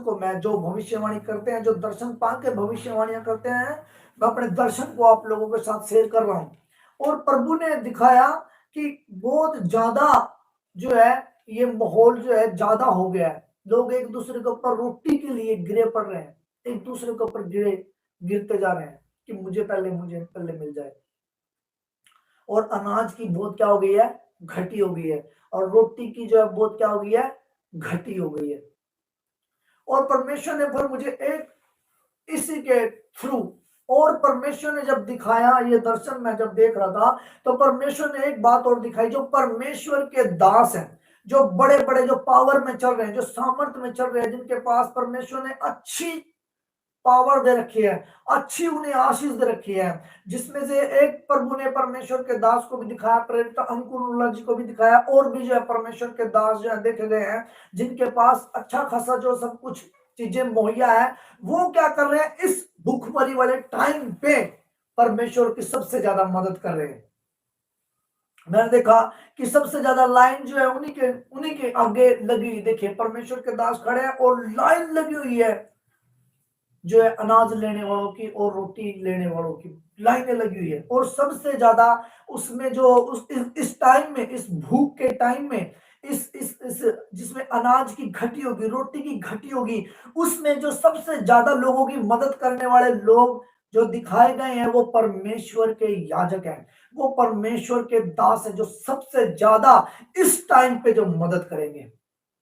को मैं जो भविष्यवाणी करते हैं, जो दर्शन पा के भविष्यवाणियां करते हैं, मैं अपने दर्शन को आप लोगों के साथ शेयर कर रहा हूं। और प्रभु ने दिखाया कि बहुत ज्यादा जो है ये माहौल जो है ज्यादा हो गया है। लोग एक दूसरे के ऊपर रोटी के लिए गिरे पड़ रहे हैं, एक दूसरे के ऊपर गिरते जा रहे हैं कि मुझे पहले मिल जाए। और अनाज की बहुत क्या हो गई है, घटी हो गई है। और रोटी की जो है बहुत क्या हो गई है, घटी हो गई है। और परमेश्वर ने फिर मुझे एक इसी के थ्रू, और परमेश्वर ने जब दिखाया ये दर्शन, मैं जब देख रहा था तो परमेश्वर ने एक बात और दिखाई। जो परमेश्वर के दास हैं, जो बड़े बड़े जो पावर में चल रहे हैं, जो सामर्थ्य में चल रहे हैं, जिनके पास परमेश्वर ने अच्छी पावर दे रखी है, अच्छी उन्हें आशीष दे रखी है, जिसमें से एक प्रभु ने परमेश्वर के दास को भी दिखाया, प्रेरित अंकुर जी को भी दिखाया, और भी जो है परमेश्वर के दास जो है देखे गए हैं, जिनके पास अच्छा खासा जो सब कुछ चीजें मुहैया है। वो क्या कर रहे हैं, इस भूखमरी वाले टाइम पे परमेश्वर की सबसे ज्यादा मदद कर रहे हैं। मैंने देखा कि सबसे ज्यादा लाइन जो है उन्हीं के आगे लगी। देखिए परमेश्वर के दास खड़े हैं और लाइन लगी हुई है, जो है अनाज लेने वालों की और रोटी लेने वालों की लाइनें लगी हुई है। और सबसे ज्यादा उसमें जो इस टाइम में, इस भूख के टाइम में, इस जिसमें अनाज की घटी होगी, रोटी की घटी होगी, उसमें जो सबसे ज्यादा लोगों की मदद करने वाले लोग जो दिखाए गए हैं, वो परमेश्वर के याजक हैं, वो परमेश्वर के दास है, जो सबसे ज्यादा इस टाइम पे जो मदद करेंगे।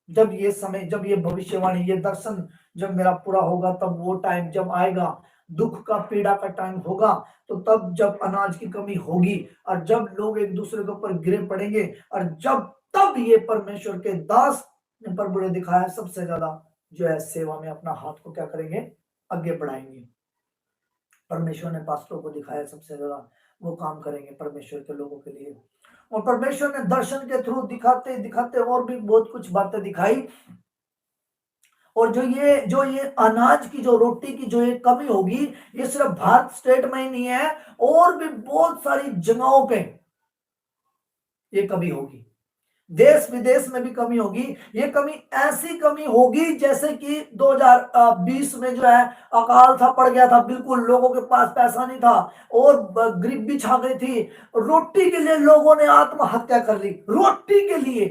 जब ये समय, जब ये भविष्यवाणी, ये दर्शन जब मेरा पूरा होगा, तब वो टाइम जब आएगा, दुख का, पीड़ा का टाइम होगा, तो तब जब अनाज की कमी होगी, और जब लोग एक दूसरे के ऊपर गिरे पड़ेंगे, और जब तब ये परमेश्वर के दास ने प्रभु ने दिखाया सबसे ज्यादा जो है सेवा में अपना हाथ को क्या करेंगे, आगे बढ़ाएंगे। परमेश्वर ने पास्टरों को दिखाया सबसे ज्यादा वो काम करेंगे परमेश्वर के लोगों के लिए। और परमेश्वर ने दर्शन के थ्रू दिखाते दिखाते और भी बहुत कुछ बातें दिखाई। और जो ये अनाज की, जो रोटी की जो ये कमी होगी, ये सिर्फ भारत स्टेट में ही नहीं है, और भी बहुत सारी जगहों पे ये कमी होगी, देश विदेश में भी कमी होगी। ये कमी ऐसी कमी होगी जैसे कि 2020 में जो है अकाल था, पड़ गया था, बिल्कुल लोगों के पास पैसा नहीं था और गरीबी छा गई थी। रोटी के लिए लोगों ने आत्महत्या कर ली, रोटी के लिए।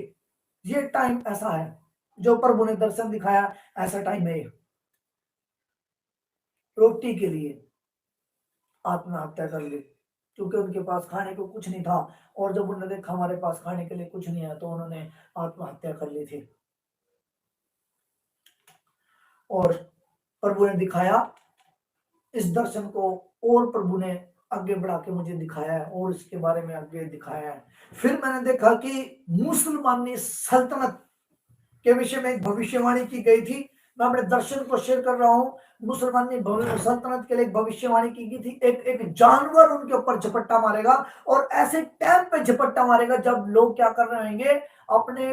ये टाइम ऐसा है, जो प्रभु ने दर्शन दिखाया, ऐसा टाइम है, रोटी के लिए आत्महत्या कर ली, क्योंकि उनके पास खाने को कुछ नहीं था। और जब उन्होंने देखा हमारे पास खाने के लिए कुछ नहीं है, तो उन्होंने आत्महत्या कर ली थी। और प्रभु ने दिखाया इस दर्शन को, और प्रभु ने आगे बढ़ा के मुझे दिखाया है, और इसके बारे में आगे दिखाया है। फिर मैंने देखा कि मुसलमानी सल्तनत के विषय में एक भविष्यवाणी की गई थी। मैं अपने दर्शन को शेयर कर रहा हूँ। मुसलमानी सल्तनत के लिए एक भविष्यवाणी की गई थी। एक जानवर उनके ऊपर झपट्टा मारेगा, और ऐसे टाइम पे झपट्टा मारेगा जब लोग क्या कर रहे होंगे, अपने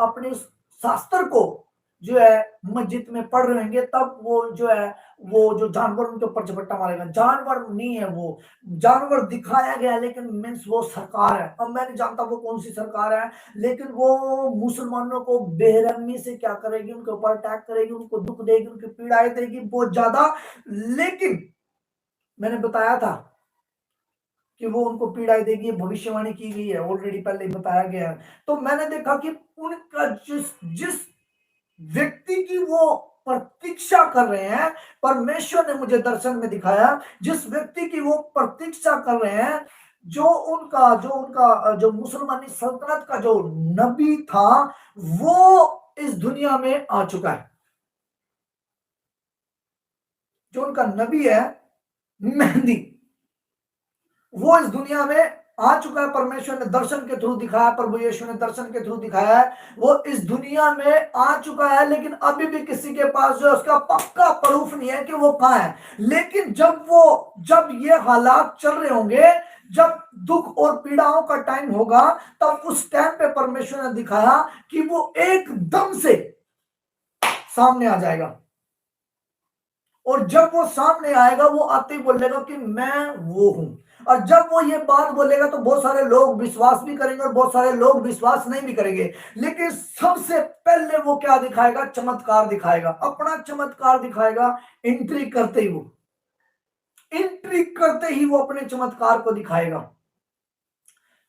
अपने उस शास्त्र को जो है मस्जिद में पढ़ रहे होंगे, तब वो जो है, वो जो जानवर उनके ऊपर झपट्टा मारेगा, जानवर नहीं है वो, जानवर दिखाया गया, लेकिन मीन्स वो सरकार है। अब मैं नहीं जानता वो कौन सी सरकार है, लेकिन वो मुसलमानों को बेरहमी से क्या करेगी, उनके ऊपर अटैक करेगी, उनको दुख देगी, उनकी पीड़ाएं देगी बहुत ज्यादा। लेकिन मैंने बताया था कि वो उनको पीड़ाएं देगी, भविष्यवाणी की गई है, ऑलरेडी पहले ही बताया गया है। तो मैंने देखा कि उनका जिस जिस व्यक्ति की वो प्रतीक्षा कर रहे हैं, परमेश्वर ने मुझे दर्शन में दिखाया, जिस व्यक्ति की वो प्रतीक्षा कर रहे हैं, जो मुसलमानी सल्तनत का जो नबी था, वो इस दुनिया में आ चुका है। जो उनका नबी है मेहंदी, वो इस दुनिया में आ चुका है। परमेश्वर ने दर्शन के थ्रू दिखाया, प्रभु यीशु ने दर्शन के थ्रू दिखाया है, वो इस दुनिया में आ चुका है। लेकिन अभी भी किसी के पास जो है उसका पक्का प्रूफ नहीं है कि वो कहां है। लेकिन जब ये हालात चल रहे होंगे, जब दुख और पीड़ाओं का टाइम होगा, तब उस टाइम पे परमेश्वर ने दिखाया कि वो एकदम से सामने आ जाएगा। और जब वो सामने आएगा, वो आते ही बोलेगा कि मैं वो हूं। और जब वो ये बात बोलेगा तो बहुत सारे लोग विश्वास भी करेंगे और बहुत सारे लोग विश्वास नहीं भी करेंगे, लेकिन सबसे पहले वो क्या दिखाएगा? चमत्कार दिखाएगा, अपना चमत्कार दिखाएगा। एंट्री करते ही वो अपने चमत्कार को दिखाएगा।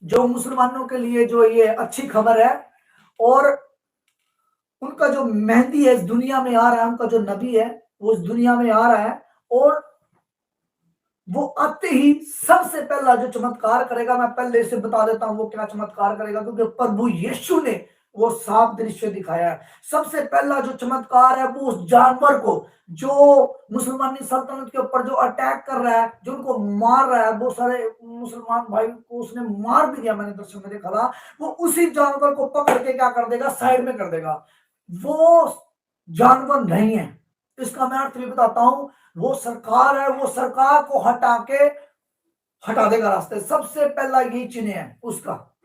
जो मुसलमानों के लिए जो ये अच्छी खबर है, और उनका जो मेहदी है इस दुनिया में आ रहा है, उनका जो नबी है वो इस दुनिया में आ रहा है, और वो आते ही सबसे पहला जो चमत्कार करेगा, मैं पहले से बता देता हूं वो क्या चमत्कार करेगा, क्योंकि प्रभु यीशु ने वो साफ दृश्य दिखाया है। सबसे पहला जो चमत्कार है वो उस जानवर को, जो मुसलमानी सल्तनत के ऊपर जो अटैक कर रहा है, जो उनको मार रहा है, बहुत सारे मुसलमान भाई को उसने मार भी दिया, मैंने दर्शन में देखा था। वो उसी जानवर को पकड़ के क्या कर देगा? साइड में कर देगा। वो जानवर नहीं है, इसका मैं अर्थ भी बताता हूं। वो सरकार है, वो सरकार को हटा देगा रास्ते। सबसे पहला यही चिन्ह है उसका,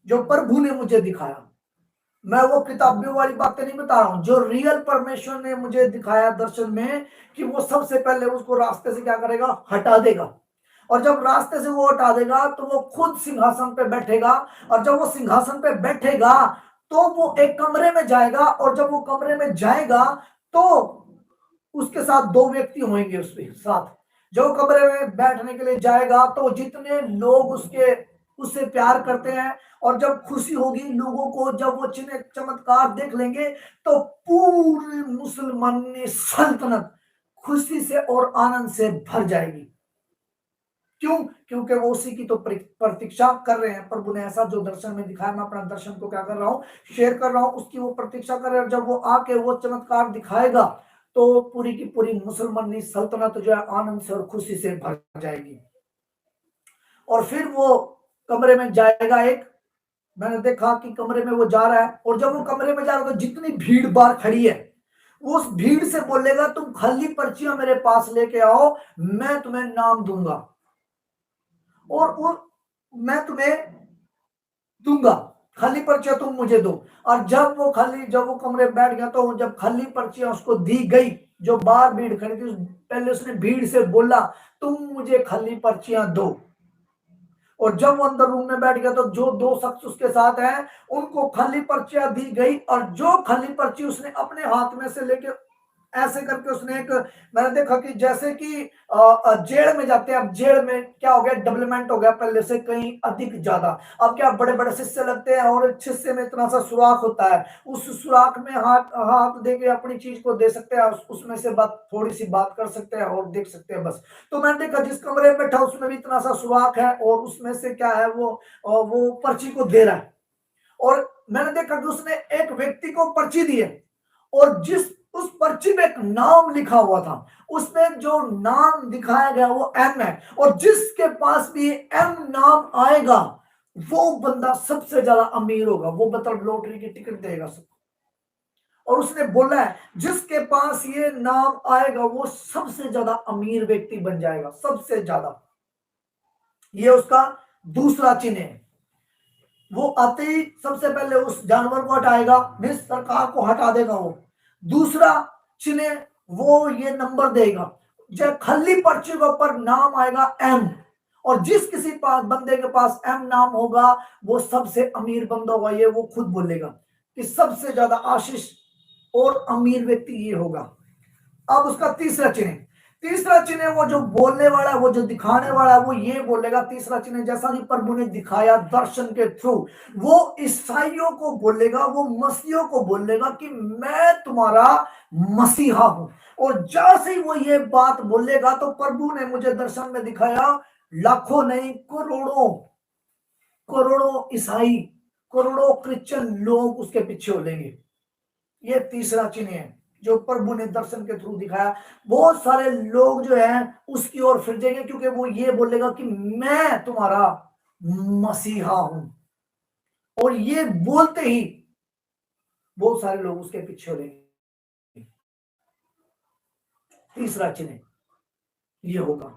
जो प्रभु ने मुझे दिखाया। मैं वो किताबियों वाली बातें नहीं बता रहा हूं, जो रियल परमेश्वर ने मुझे दिखाया दर्शन में, कि वो सबसे पहले उसको रास्ते से क्या करेगा? हटा देगा। और जब रास्ते से वो हटा देगा तो वो खुद सिंहासन पे बैठेगा, और जब वो सिंहासन पे बैठेगा तो वो एक कमरे में जाएगा, और जब वो कमरे में जाएगा तो उसके साथ दो व्यक्ति होंगे उसके साथ। जो कमरे में बैठने के लिए जाएगा तो जितने लोग उससे प्यार करते हैं, और जब खुशी होगी लोगों को, जब वो चिन्ह चमत्कार देख लेंगे, तो पूरी मुसलमानी सल्तनत खुशी से और आनंद से भर जाएगी। क्यों? क्योंकि वो उसी की तो प्रतीक्षा कर रहे हैं। प्रभु ने ऐसा जो दर्शन में दिखाया, मैं अपना दर्शन को क्या कर रहा हूं? शेयर कर रहा हूं। उसकी वो प्रतीक्षा कर रहे हैं, जब वो आके वो चमत्कार दिखाएगा तो पूरी की पूरी मुसलमानी सल्तनत जो है आनंद से और खुशी से भर जाएगी। और फिर वो कमरे में जाएगा एक, मैंने देखा कि कमरे में वो जा रहा है, और जब वो कमरे में जा रहा है तो जितनी भीड़ बार खड़ी है, उस भीड़ से बोलेगा तुम खाली पर्चियां मेरे पास लेके आओ, मैं तुम्हें नाम दूंगा, और मैं तुम्हें दूंगा, खाली पर्चियां तुम मुझे दो। और जब वो कमरे में बैठ गया, तो जब खाली पर्चियां उसको दी गई, जो बाहर भीड़ खड़ी थी, पहले उसने भीड़ से बोला तुम मुझे खाली पर्चियां दो। और जब वो अंदर रूम में बैठ गया तो जो दो शख्स उसके साथ हैं उनको खाली पर्चियां दी गई, और जो खाली पर्ची उसने अपने हाथ में से लेके ऐसे करके उसने एक, मैंने देखा कि जैसे कि जेल में जाते हैं, अब जेल में क्या हो गया? डेवलपमेंट हो गया पहले से कहीं अधिक ज्यादा। अब क्या बड़े बड़े शीशे लगते हैं, और शीशे में इतना सा सुराख होता है, उस सुराख में हाथ हाथ दे के अपनी चीज को दे सकते हैं, उसमें से थोड़ी सी बात कर सकते हैं और देख सकते हैं बस। तो मैंने देखा जिस कमरे में बैठा उसमें भी इतना सा सुराख है, और उसमें से क्या है वो पर्ची को दे रहा है। और मैंने देखा कि उसने एक व्यक्ति को पर्ची दी है, और जिस उस पर्ची में एक नाम लिखा हुआ था, उसमें जो नाम दिखाया गया वो एम है, और जिसके पास भी एम नाम आएगा वो बंदा सबसे ज्यादा अमीर होगा, वो मतलब लॉटरी की टिकट देगा सबको। और उसने बोला है जिसके पास ये नाम आएगा वो सबसे ज्यादा अमीर व्यक्ति बन जाएगा, सबसे ज्यादा। ये उसका दूसरा चिन्ह है। वो आते ही सबसे पहले उस जानवर को हटाएगा, मिस सरकार को हटा देगा वो। दूसरा चिन्ह वो ये नंबर देगा, जब खली पर्ची के ऊपर नाम आएगा एम, और जिस किसी पास बंदे के पास एम नाम होगा वो सबसे अमीर बंदा होगा। ये वो खुद बोलेगा कि सबसे ज्यादा आशीष और अमीर व्यक्ति ये होगा। अब उसका तीसरा चिन्ह वो जो बोलने वाला है, वो जो दिखाने वाला है, वो ये बोलेगा। तीसरा चिन्ह जैसा कि प्रभु ने दिखाया दर्शन के थ्रू, वो ईसाइयों को बोलेगा, वो मसीहों को बोलेगा कि मैं तुम्हारा मसीहा हूं। और जैसे ही वो ये बात बोलेगा तो प्रभु ने मुझे दर्शन में दिखाया, लाखों नहीं करोड़ों करोड़ों ईसाई, करोड़ों क्रिश्चियन लोग उसके पीछे हो लेंगे। ये तीसरा चिन्ह है जो प्रभु ने दर्शन के थ्रू दिखाया। बहुत सारे लोग जो हैं उसकी ओर फिर जाएंगे, क्योंकि वो ये बोलेगा कि मैं तुम्हारा मसीहा हूं। और ये बोलते ही बहुत सारे लोग उसके पीछे हो लेंगे। तीसरा चिन्ह ये होगा।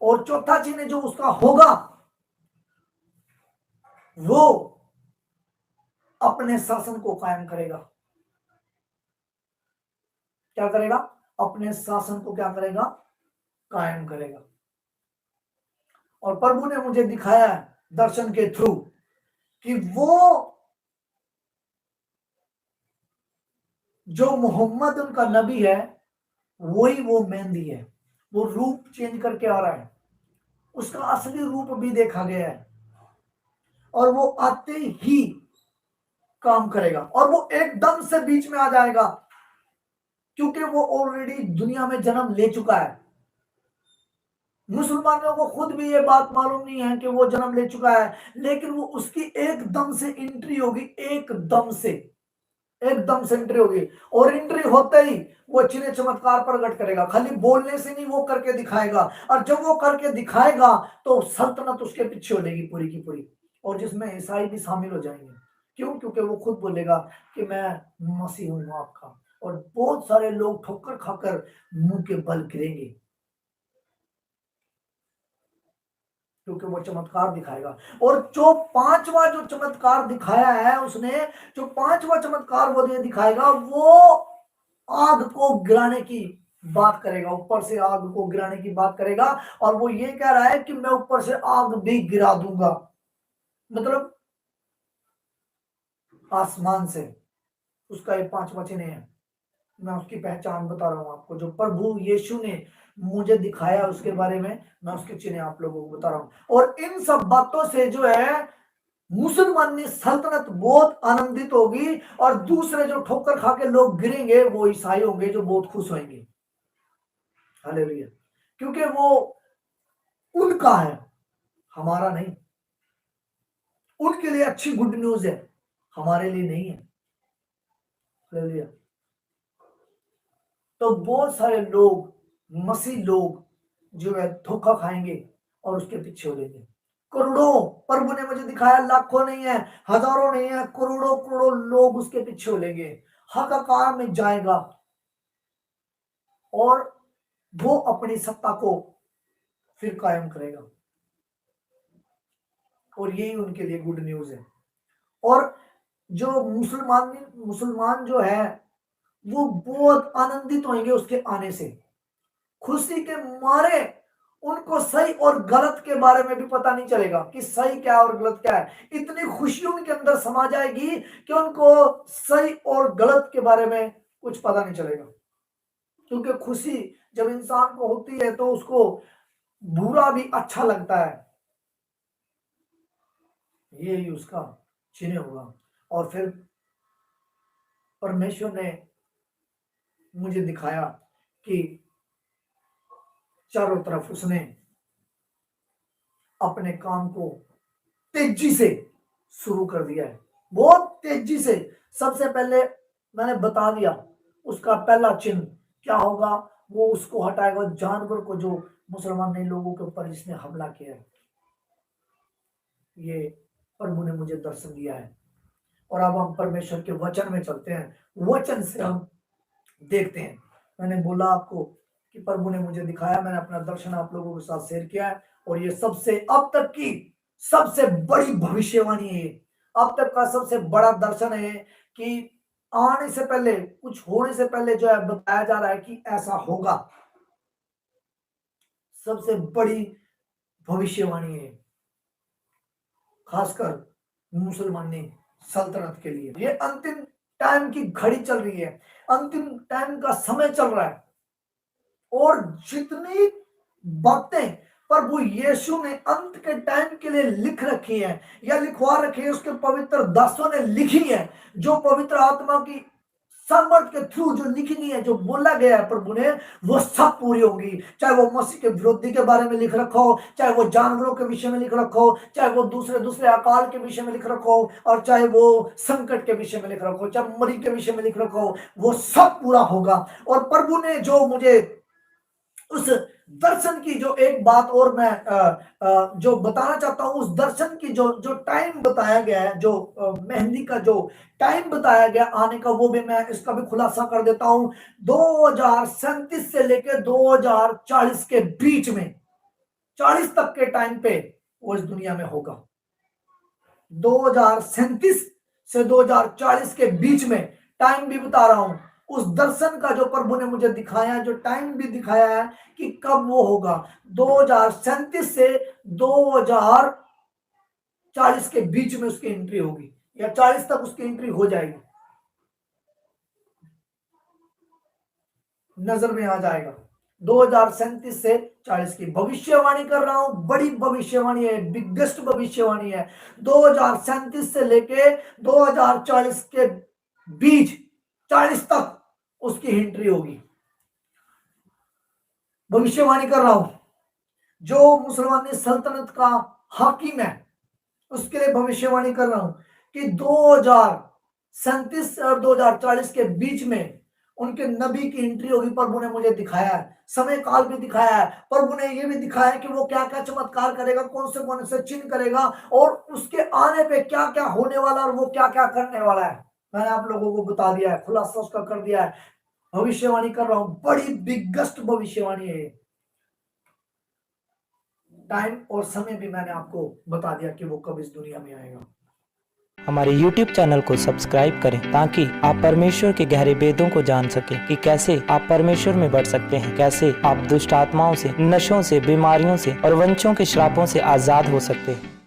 और चौथा चिन्ह जो उसका होगा, वो अपने शासन को कायम करेगा। क्या करेगा? अपने शासन को क्या करेगा? कायम करेगा। और प्रभु ने मुझे दिखाया दर्शन के थ्रू कि वो जो मोहम्मद उनका नबी है वही वो मेहंदी है। वो रूप चेंज करके आ रहा है, उसका असली रूप भी देखा गया है और वो आते ही काम करेगा और वो एकदम से बीच में आ जाएगा, क्योंकि वो ऑलरेडी दुनिया में जन्म ले चुका है। मुसलमानों को खुद भी ये बात मालूम नहीं है कि वो जन्म ले चुका है, लेकिन वो उसकी एकदम से एंट्री होगी, एकदम से एंट्री होगी। और एंट्री होते ही वो चिन्ह चमत्कार प्रकट करेगा, खाली बोलने से नहीं, वो करके दिखाएगा। और जब वो करके दिखाएगा तो सल्तनत उसके पीछे हो जाएगी पूरी की पूरी, और जिसमें ईसाई भी शामिल हो जाएंगे। क्यों? क्योंकि वो खुद बोलेगा कि मैं मसीह हूं आपका, और बहुत सारे लोग ठोकर खाकर मुंह के बल गिरेंगे, क्योंकि वो चमत्कार दिखाएगा। और जो पांचवा जो चमत्कार दिखाया है उसने, जो पांचवा चमत्कार वो दिखाएगा, वो आग को गिराने की बात करेगा, ऊपर से आग को गिराने की बात करेगा। और वो ये कह रहा है कि मैं ऊपर से आग भी गिरा दूंगा, मतलब आसमान से। उसका एक पांचवा चिन्ह है, मैं उसकी पहचान बता रहा हूं आपको, जो प्रभु यीशु ने मुझे दिखाया उसके बारे में मैं उसके चिन्ह आप लोगों को बता रहा हूं। और इन सब बातों से जो है मुसलमानी सल्तनत बहुत आनंदित होगी, और दूसरे जो ठोकर खा के लोग गिरेंगे वो ईसाई होंगे, जो बहुत खुश होंगे। हालेलुया। क्योंकि वो उनका है, हमारा नहीं। उनके लिए अच्छी गुड न्यूज है, हमारे लिए नहीं है। हालेलुया। तो बहुत सारे लोग, मसीह लोग जो है धोखा खाएंगे और उसके पीछे हो जाएंगे। करोड़ों, प्रभु ने मुझे दिखाया, लाखों नहीं है, हजारों नहीं है, करोड़ों करोड़ों लोग उसके पीछे हो लेंगे, हाहाकार में जाएगा, और वो अपनी सत्ता को फिर कायम करेगा। और यही उनके लिए गुड न्यूज है। और जो मुसलमान जो है वो बहुत आनंदित होंगे उसके आने से, खुशी के मारे। उनको सही और गलत के बारे में भी पता नहीं चलेगा कि सही क्या और गलत क्या है। इतनी खुशी उनके अंदर समा जाएगी कि उनको सही और गलत के बारे में कुछ पता नहीं चलेगा। क्योंकि खुशी जब इंसान को होती है तो उसको बुरा भी अच्छा लगता है, यही उसका चिन्ह होगा। और फिर परमेश्वर ने मुझे दिखाया कि चारों तरफ उसने अपने काम को तेजी से शुरू कर दिया है, बहुत तेजी से। सबसे पहले मैंने बता दिया उसका पहला चिन्ह क्या होगा, वो उसको हटाएगा, जानवर को, जो मुसलमान ने लोगों के ऊपर जिसने हमला किया है। ये प्रभु ने मुझे दर्शन दिया है। और अब हम परमेश्वर के वचन में चलते हैं, वचन से हम देखते हैं। मैंने बोला आपको कि प्रभु ने मुझे दिखाया, मैंने अपना दर्शन आप लोगों के साथ शेयर किया है, और ये सबसे अब तक की सबसे बड़ी भविष्यवाणी है। अब तक का सबसे बड़ा दर्शन है कि आने से पहले, कुछ होने से पहले जो है बताया जा रहा है कि ऐसा होगा। सबसे बड़ी भविष्यवाणी है, खासकर मुसलमानी सल्तनत के लिए। ये अंतिम टाइम की घड़ी चल रही है, अंतिम टाइम का समय चल रहा है। और जितनी बातें प्रभु यीशु ने अंत के टाइम के लिए लिख रखी है या लिखवा रखी है, उसके पवित्र दासों ने लिखी है, जो पवित्र आत्मा की सामर्थ के थ्रू जो लिखनी है, जो बोला गया है प्रभु ने, वो सब पूरी होंगी। चाहे वो मसीह के विरोधी के बारे में लिख रखा हो, चाहे वो जानवरों के विषय में लिख रखा हो, चाहे वो दूसरे दूसरे अकाल के विषय में लिख रखा हो, और चाहे वो संकट के विषय में लिख रखा हो, चाहे मरी के विषय में लिख रखा हो, वो सब पूरा होगा। और प्रभु ने जो मुझे उस दर्शन की जो एक बात और मैं जो बताना चाहता हूं, उस दर्शन की जो जो टाइम बताया गया है, जो मेहंदी का जो टाइम बताया गया आने का, वो भी मैं इसका भी खुलासा कर देता हूं। 2037 से लेकर 2040 के बीच में, 40 तक के टाइम पे वो इस दुनिया में होगा। 2037 से 2040 के बीच में टाइम भी बता रहा हूं। उस दर्शन का जो प्रभु ने मुझे दिखाया, जो टाइम भी दिखाया है कि कब वो होगा, 2037 से 2040 के बीच में उसकी एंट्री होगी, या 40 तक उसकी एंट्री हो जाएगी, नजर में आ जाएगा। 2037 से 40 की भविष्यवाणी कर रहा हूं, बड़ी भविष्यवाणी है, बिगेस्ट भविष्यवाणी है। 2037 से लेके 2040 के बीच 40 तक उसकी एंट्री होगी, भविष्यवाणी कर रहा हूं। जो मुसलमानी सल्तनत का हाकिम है उसके लिए भविष्यवाणी कर रहा हूं कि 2037 और 2040 के बीच में उनके नबी की एंट्री होगी। प्रभु ने मुझे दिखाया है, समय काल भी दिखाया है, प्रभु ने यह भी दिखाया है कि वो क्या क्या चमत्कार करेगा, कौन से चिन्ह करेगा, और उसके आने पे क्या क्या होने वाला और वो क्या क्या करने वाला है। मैंने आप लोगों को बता दिया है, खुलासा उसका कर दिया है, भविष्यवाणी कर रहा हूं, बड़ी बिगेस्ट भविष्यवाणी है। टाइम और समय भी मैंने आपको बता दिया कि वो कब इस दुनिया में आएगा। हमारे YouTube चैनल को सब्सक्राइब करें ताकि आप परमेश्वर के गहरे वेदों को जान सकें कि कैसे आप परमेश्वर में बढ़ सकते हैं, कैसे आप दुष्ट आत्माओं से, नशों से, बीमारियों से और वंशों के श्रापों से आजाद हो सकते हैं।